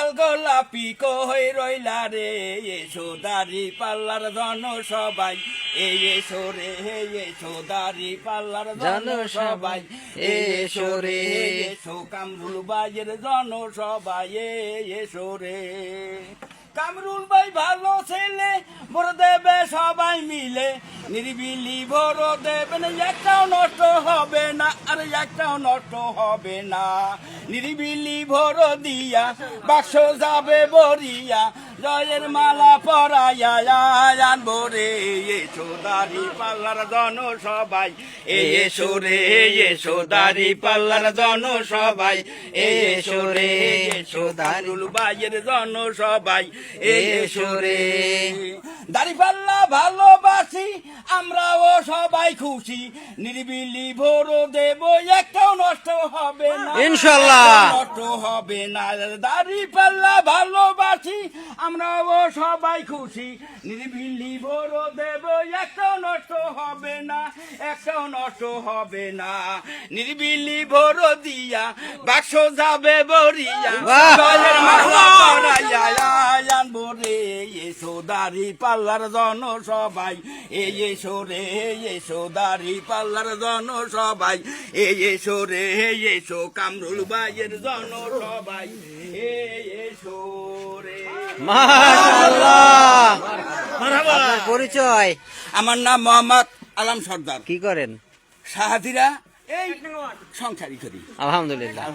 লাল গোলাপি কই রইলা রে এসো দাড়ি পাল্লার জন সবাই এসো রে এসো দাড়ি পাল্লার জন সবাই এসো রে এসো কামরুল ভাইয়ের জন সবাই এসো রে কামরুল ভাই ভালো ছেলে ভোর দেবে সবাই মিলে নিরিবিলি ভোর দেবেন একটাও নষ্ট হবে না আর একটাও নষ্ট হবে না নিরিবিলি ভোর দিয়া বাক্স যাবে বরিয়া জয়ের মালা পরাইয়া আনবো রে এসো দাড়ি পাল্লার জন সবাই এসো রে এসো দাড়ি পাল্লার জন সবাই এসো রে এসো দারুল ভাইয়ের জন সবাই এসো রে দাড়ি পাল্লা ভালোবাসি আমরাও সবাই খুশি নিরিবিলি ভোর দেব একটাও নষ্ট হবে না ইনশাআল্লাহ নষ্ট হবে না দাড়ি পাল্লা ভালোবাসি আমরাও সবাই খুশি নিরিবিলি ভোর দেব একটাও নষ্ট হবে না একটাও নষ্ট হবে না নিরিবিলি ভোর দিয়া বাক্স যাবে বরিয়া জয়ের মালা পরাইয়া আনবো রে এসো দাড়ি পাল্লার জন সবাই এসো রে এসো দাড়ি পাল্লার জন সবাই এসো রে এসো কামরুল ভাইয়ের জন সবাই এসো রে মাশাআল্লাহ। আপনার পরিচয়? আমার নাম মোহাম্মদ আলম সর্দার। কি করেন? সাহাদিরা এই সংসারী করি। আলহামদুলিল্লাহ।